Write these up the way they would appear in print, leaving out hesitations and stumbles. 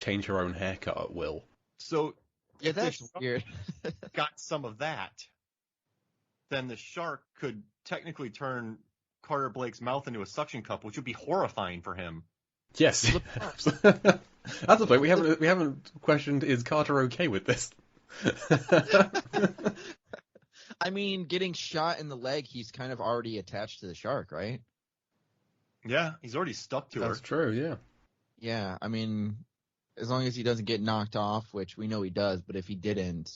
change her own haircut at will. So Yeah, if the that's shark weird. got some of that, then the shark could technically turn Carter Blake's mouth into a suction cup, which would be horrifying for him. Yes. That's the point. We haven't questioned, is Carter okay with this? I mean, getting shot in the leg, he's kind of already attached to the shark, right? Yeah, he's already stuck to her. That's true, yeah. Yeah, I mean, as long as he doesn't get knocked off, which we know he does, but if he didn't,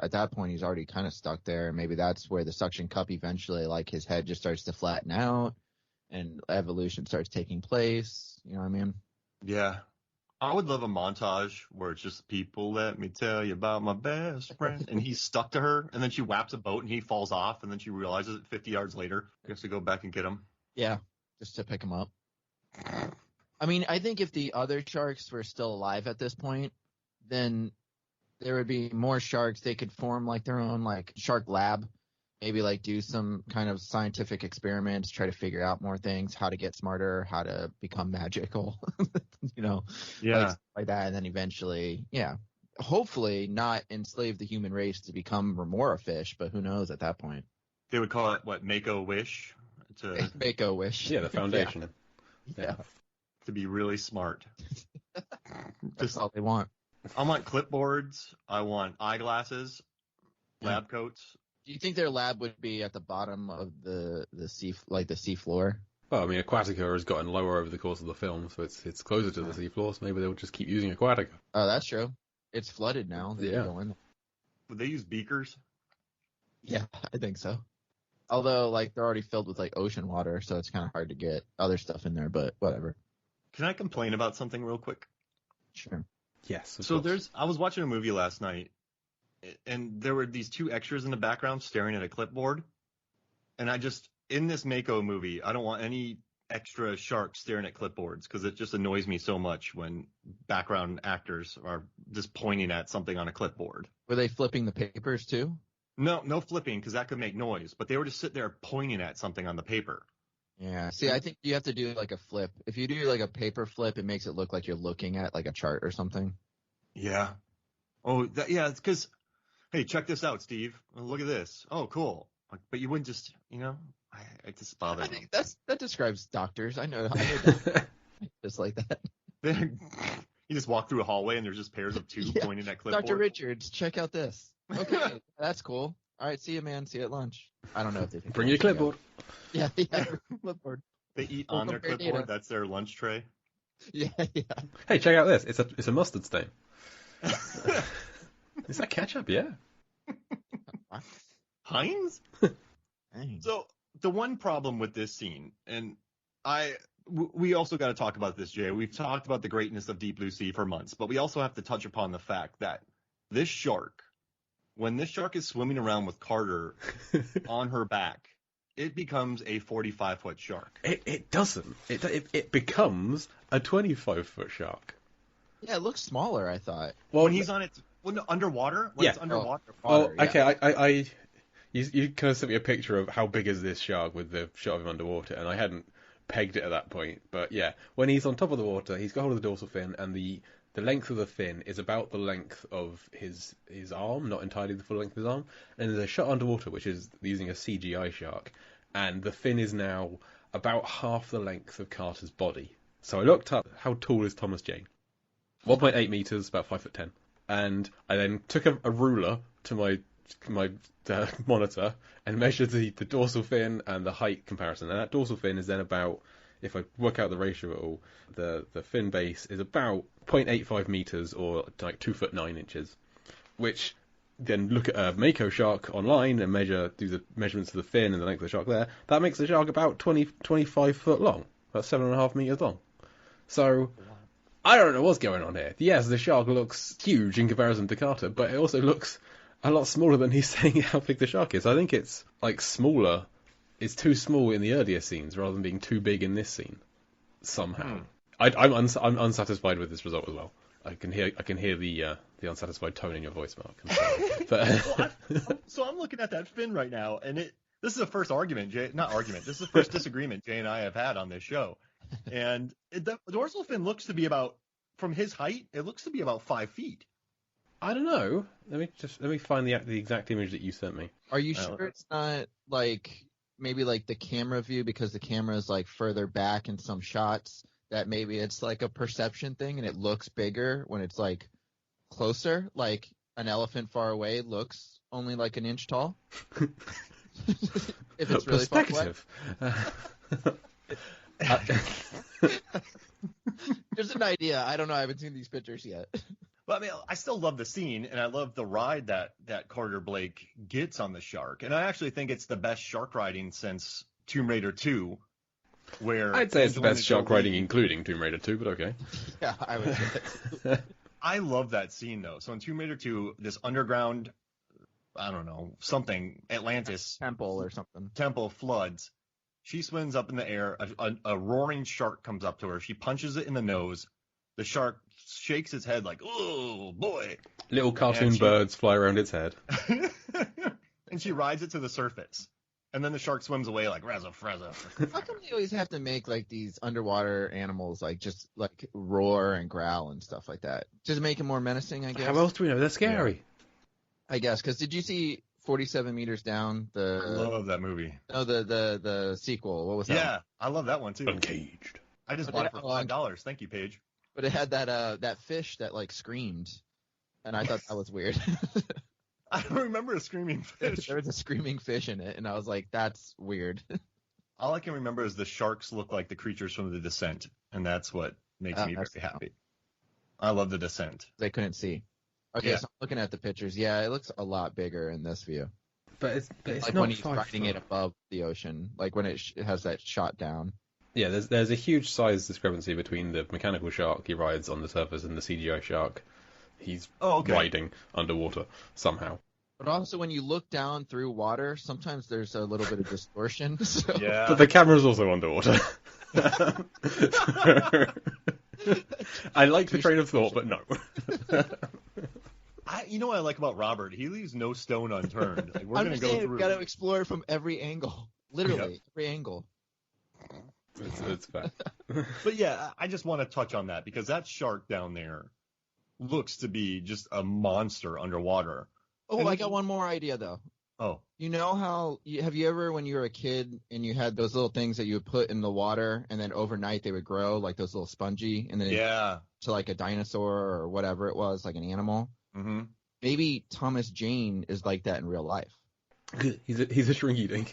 at that point he's already kind of stuck there. Maybe that's where the suction cup eventually, like, his head just starts to flatten out and evolution starts taking place. You know what I mean? Yeah. I would love a montage where it's just people, let me tell you about my best friend. And he's stuck to her, and then she whaps a boat and he falls off, and then she realizes it 50 yards later. She has to go back and get him. Yeah, just to pick him up. I mean, I think if the other sharks were still alive at this point, then there would be more sharks. They could form like their own like shark lab, maybe like do some kind of scientific experiments, try to figure out more things, how to get smarter, how to become magical, Yeah. like that. And then eventually, hopefully not enslave the human race to become remora fish, but who knows at that point. They would call it, what, Make-A-Wish? Make-A-Wish. Yeah, the foundation. Yeah. To be really smart. That's all they want. I want clipboards. I want eyeglasses, lab coats. Do you think their lab would be at the bottom of the sea, like the sea floor? Well, I mean, Aquatica has gotten lower over the course of the film, so it's closer to the seafloor, so maybe they'll just keep using Aquatica. Oh, that's true. It's flooded now. They can go in there. Would they use beakers? Yeah, I think so. Although, like, they're already filled with, like, ocean water, so it's kind of hard to get other stuff in there, but whatever. Can I complain about something real quick? Sure. Yes, of So course. I was watching a movie last night, and there were these two extras in the background staring at a clipboard. And in this Mako movie, I don't want any extra sharks staring at clipboards because it just annoys me so much when background actors are just pointing at something on a clipboard. Were they flipping the papers, too? No flipping because that could make noise, but they were just sitting there pointing at something on the paper. Yeah. See, I think you have to do, like, a flip. If you do, like, a paper flip, it makes it look like you're looking at, like, a chart or something. Yeah. Oh, it's because, hey, check this out, Steve. Look at this. Oh, cool. But you wouldn't just, I just bother I me. think that describes doctors. I know doctors just like that. You just walk through a hallway and there's just pairs of two pointing at clipboard. Dr. Richards, check out this. Okay, that's cool. All right, see you, man. See you at lunch. I don't know if they think Bring your clipboard. Yeah, clipboard. They eat on their clipboard. That's their lunch tray. Yeah. Hey, check out this. It's a mustard stain. Is that ketchup? Yeah. Heinz? Dang. So the one problem with this scene, and we also got to talk about this, Jay. We've talked about the greatness of Deep Blue Sea for months, but we also have to touch upon the fact that this shark, when this shark is swimming around with Carter on her back, it becomes a 45-foot shark. It doesn't. It becomes a 25-foot shark. Yeah, it looks smaller, I thought. Well, when he's on it, underwater? When it's underwater. Oh, okay. You kind of sent me a picture of how big is this shark with the shot of him underwater, and I hadn't pegged it at that point. But yeah, when he's on top of the water, he's got hold of the dorsal fin, and the length of the fin is about the length of his arm, not entirely the full length of his arm. And there's a shot underwater, which is using a CGI shark, and the fin is now about half the length of Carter's body. So I looked up how tall is Thomas Jane. 1.8 meters, about 5'10", and I then took a ruler to my monitor and measured the dorsal fin and the height comparison. And that dorsal fin is then about, if I work out the ratio at all, the fin base is about 0.85 meters or like 2'9", which then look at a Mako shark online and do the measurements of the fin and the length of the shark there. That makes the shark about 25 foot long, about 7.5 meters long. So I don't know what's going on here. Yes, the shark looks huge in comparison to Carter, but it also looks a lot smaller than he's saying how big the shark is. I think it's like smaller. It's too small in the earlier scenes rather than being too big in this scene. Somehow, I'm unsatisfied with this result as well. I can hear the unsatisfied tone in your voice, Mark. But so I'm looking at that fin right now, and this is the first argument, Jay. Not argument. This is the first disagreement Jay and I have had on this show. And the dorsal fin looks to be about from his height, it looks to be about 5 feet. I don't know. Let me find the exact image that you sent me. Are you sure it's not like maybe like the camera view, because the camera is like further back in some shots, that maybe it's like a perception thing and it looks bigger when it's like closer, like an elephant far away looks only like an inch tall? If it's really far away. Just an idea. I don't know. I haven't seen these pictures yet. But I mean, I still love the scene, and I love the ride that Carter Blake gets on the shark. And I actually think it's the best shark riding since Tomb Raider 2, where I'd say it's the best shark Jolie- riding, including Tomb Raider 2, but okay. Yeah, I would say. I love that scene, though. So in Tomb Raider 2, this underground, I don't know, something, Atlantis Temple or something. temple floods. She swims up in the air. A roaring shark comes up to her. She punches it in the nose. The shark shakes its head like, oh, boy. Little cartoon birds fly around its head. And she rides it to the surface. And then the shark swims away like, razza, frezza. How come they always have to make like these underwater animals like just like roar and growl and stuff like that? Just make them more menacing, I guess. How else do we know? They're scary. I guess, because did you see 47 Meters Down? I love that movie. No, the sequel. What was that? Yeah, I love that one too. Uncaged. I just bought it for $5. Thank you, Paige. But it had that fish that like screamed, and I thought that was weird. I don't remember a screaming fish. There was a screaming fish in it, and I was like, that's weird. All I can remember is the sharks look like the creatures from The Descent, and that's what makes me very happy. I love The Descent. They couldn't see. Okay, so I'm looking at the pictures. Yeah, it looks a lot bigger in this view. But it's like not when he's riding it above the ocean, like when it has that shot down. Yeah, there's a huge size discrepancy between the mechanical shark he rides on the surface and the CGI shark he's riding underwater somehow. But also when you look down through water, sometimes there's a little bit of distortion. So. Yeah. But the camera's also underwater. I like the train of thought, but no. You know what I like about Robert? He leaves no stone unturned. Like, we're going to go through. We've got to explore from every angle. Literally, every angle. It's bad. But yeah, I just want to touch on that because that shark down there looks to be just a monster underwater. Oh, I got one more idea though. Oh. You know how have you ever, when you were a kid and you had those little things that you would put in the water and then overnight they would grow, like those little spongy, and then to like a dinosaur or whatever it was, like an animal. Mm-hmm. Maybe Thomas Jane is like that in real life. He's a shrink eating.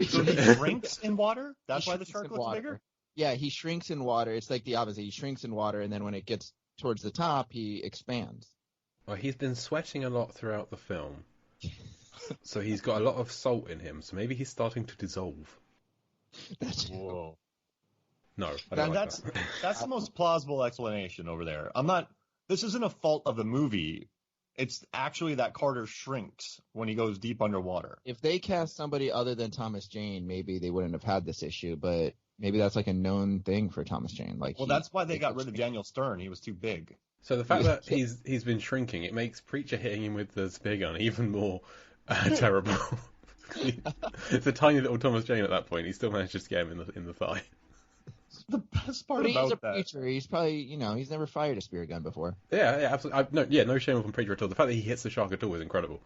So he shrinks in water? That's why the shark looks bigger? Yeah, he shrinks in water. It's like the opposite. He shrinks in water, and then when it gets towards the top, he expands. Well, he's been sweating a lot throughout the film. So he's got a lot of salt in him. So maybe he's starting to dissolve. Whoa. No, I don't like that's the most plausible explanation over there. This isn't a fault of the movie. It's actually that Carter shrinks when he goes deep underwater. If they cast somebody other than Thomas Jane, maybe they wouldn't have had this issue, but maybe that's like a known thing for Thomas Jane. That's why they got rid of Daniel Stern. He was too big. So the fact that he's been shrinking, it makes Preacher hitting him with the spear gun even more terrible. It's a tiny little Thomas Jane at that point. He still manages to get him in the thigh. The best part he's about a preacher. He's probably, he's never fired a spear gun before. Yeah, absolutely. No shame on Preacher at all. The fact that he hits the shark at all is incredible.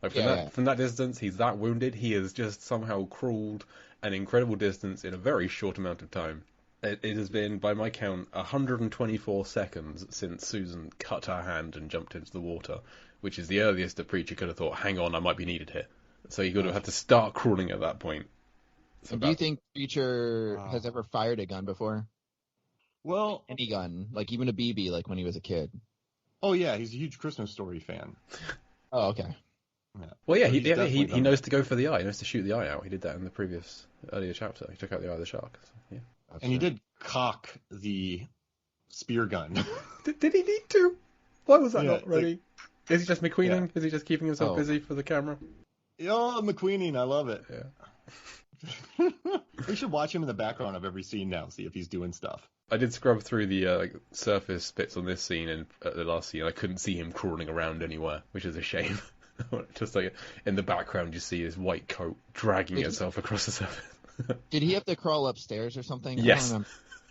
Like from that distance, he's that wounded. He has just somehow crawled an incredible distance in a very short amount of time. It has been, by my count, 124 seconds since Susan cut her hand and jumped into the water, which is the earliest that Preacher could have thought, hang on, I might be needed here. So he could have had to start crawling at that point. Do you think Preacher has ever fired a gun before? Well, any gun, like even a BB, like when he was a kid. Oh yeah, he's a huge Christmas Story fan. Oh, okay. Yeah. Well, yeah, he knows to go for the eye. He knows to shoot the eye out. He did that in the previous earlier chapter. He took out the eye of the shark. So, yeah. And he did cock the spear gun. Did he need to? Why was that not ready? Is he just McQueening? Is he just keeping himself busy for the camera? Oh, McQueening, I love it. Yeah. We should watch him in the background of every scene now, see if he's doing stuff. I did scrub through the surface bits on this scene and the last scene. I couldn't see him crawling around anywhere, which is a shame. Just like in the background, you see his white coat dragging itself across the surface. Did he have to crawl upstairs or something? Yes.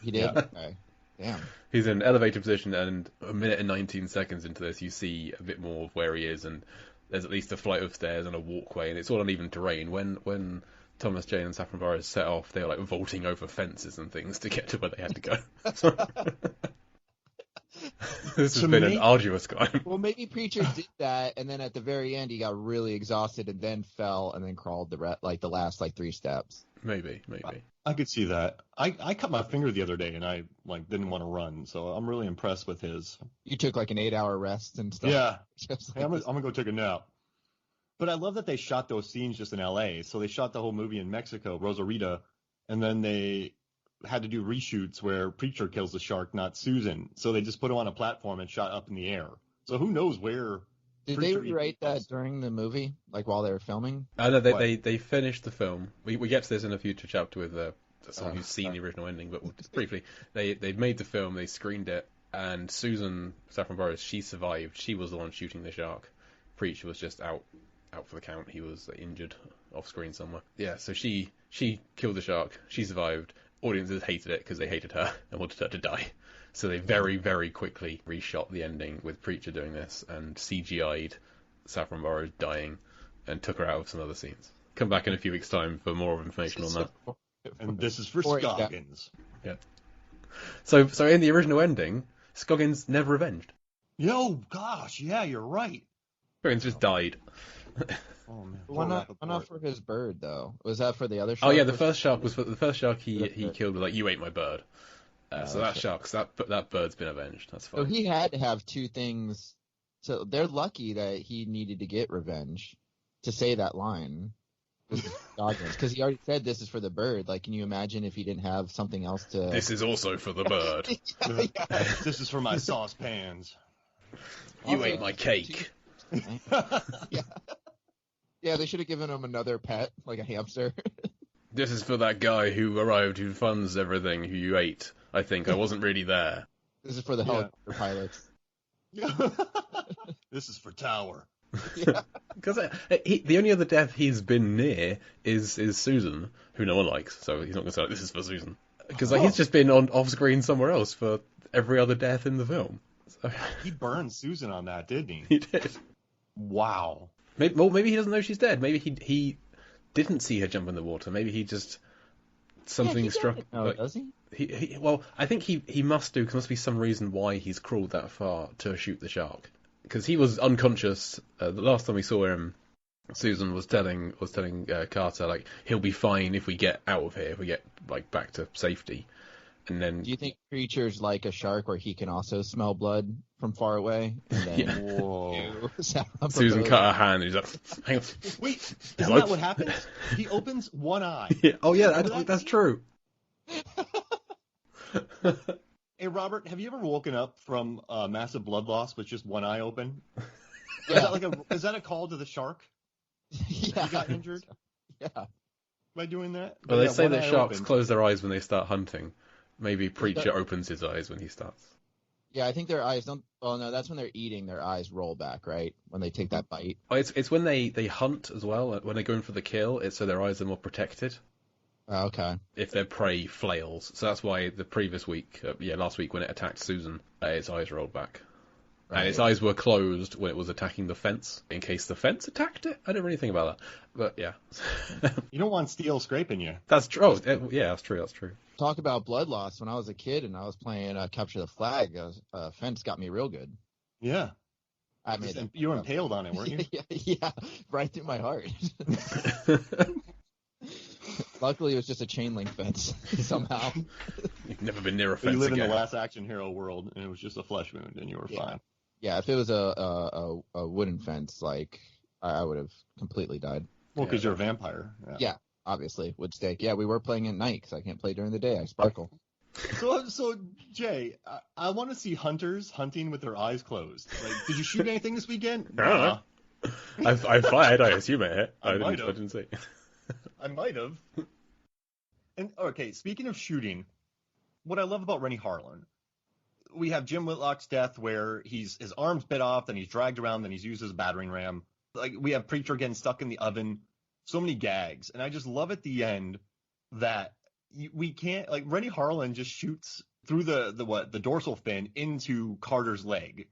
He did? Yeah. Okay. Damn. He's in an elevated position, and a minute and 19 seconds into this, you see a bit more of where he is, and there's at least a flight of stairs and a walkway, and it's all uneven terrain. When Thomas Jane and Saffron Burrows set off, they were like vaulting over fences and things to get to where they had to go. This has been an arduous climb. Well, maybe Preacher did that, and then at the very end, he got really exhausted and then fell and then crawled the last 3 steps. Maybe. I could see that. I cut my finger the other day, and I didn't want to run, so I'm really impressed with his. You took an 8-hour rest and stuff. Yeah. Just Hey, I'm gonna go take a nap. But I love that they shot those scenes just in L.A. So they shot the whole movie in Mexico, Rosarita, and then they had to do reshoots where Preacher kills the shark, not Susan. So they just put him on a platform and shot up in the air. So who knows where. Did they rewrite that during the movie, while they were filming? No, they finished the film. We get to this in a future chapter with someone who's seen the original ending, but briefly, they made the film, they screened it, and Susan Saffron Burrows, she survived. She was the one shooting the shark. Preacher was just out for the count. He was injured off screen somewhere. Yeah, so she killed the shark. She survived. Audiences hated it because they hated her and wanted her to die. So they very, very quickly reshot the ending with Preacher doing this and CGI'd Saffron Burrows dying and took her out of some other scenes. Come back in a few weeks' time for more information on that. And this is for Scoggins. Yeah. So in the original ending, Scoggins never avenged. Yo, gosh, yeah, you're right. Scoggins just died. Oh man. Why not for his bird though? Was that for the other shark? Oh yeah, the first shark he killed was you ate my bird. So that shark's that bird's been avenged. That's fine. So he had to have 2 things. So they're lucky that he needed to get revenge to say that line. Because he already said this is for the bird. Can you imagine if he didn't have something else to? This is also for the bird. Yeah. This is for my saucepans. You ate my cake. Yeah, they should have given him another pet, like a hamster. This is for that guy who arrived, who funds everything, who you ate. I think I wasn't really there. This is for the helicopter pilots. This is for Tower. Yeah. Because the only other death he's been near is Susan, who no one likes. So he's not going to say this is for Susan, because he's just been off screen somewhere else for every other death in the film. So... He burned Susan on that, didn't he? He did. Wow. Maybe he doesn't know she's dead. Maybe he didn't see her jump in the water. Maybe he just something struck. No, does he? Well, I think he must do. Because there must be some reason why he's crawled that far to shoot the shark. Because he was unconscious. The last time we saw him, Susan was telling Carter he'll be fine if we get out of here, if we get back to safety. And then, do you think Preacher's like a shark where he can also smell blood from far away? And then Whoa. Susan cut her hand and he's like, hang on. Wait, isn't that what happens? He opens one eye. Yeah. Oh yeah, that's true. Hey Robert, have you ever woken up from massive blood loss with just one eye open? Yeah. Is that a call to the shark? Yeah. You got injured? Yeah. By doing that? Well, they say that sharks open. close their eyes when they start hunting. Maybe Preacher opens his eyes when he starts. Yeah, I think their eyes don't. Oh no, that's when they're eating. Their eyes roll back, right? When they take that bite. Oh, it's when they hunt as well. When they go in for the kill, it's so their eyes are more protected. Oh, okay. If their prey flails, so that's why the previous week, last week when it attacked Susan, its eyes rolled back, and its eyes were closed when it was attacking the fence in case the fence attacked it. I don't really think about that, but yeah. You don't want steel scraping you. That's true. Oh, yeah, that's true. That's true. Talk about blood loss. When I was a kid and I was playing Capture the Flag, fence got me real good. Yeah. You were impaled on it, weren't you? Yeah, right through my heart. Luckily, it was just a chain link fence somehow. You've never been near a fence You live again. in the last action hero world, and it was just a flesh wound, and you were fine. Yeah, if it was a wooden fence, I would have completely died. Well, because you're a vampire. Yeah, obviously, wood stake. Yeah, we were playing at night because I can't play during the day. I sparkle. So Jay, I want to see hunters hunting with their eyes closed. Did you shoot anything this weekend? Nah. I fired. I assume it hit. I didn't see. I might have. And okay, speaking of shooting, what I love about Rennie Harlan, we have Jim Whitlock's death where his arm's bit off, then he's dragged around, then he's used as a battering ram. We have Preacher getting stuck in the oven. So many gags, and I just love at the end that we can't Rennie Harlan just shoots through the dorsal fin into Carter's leg.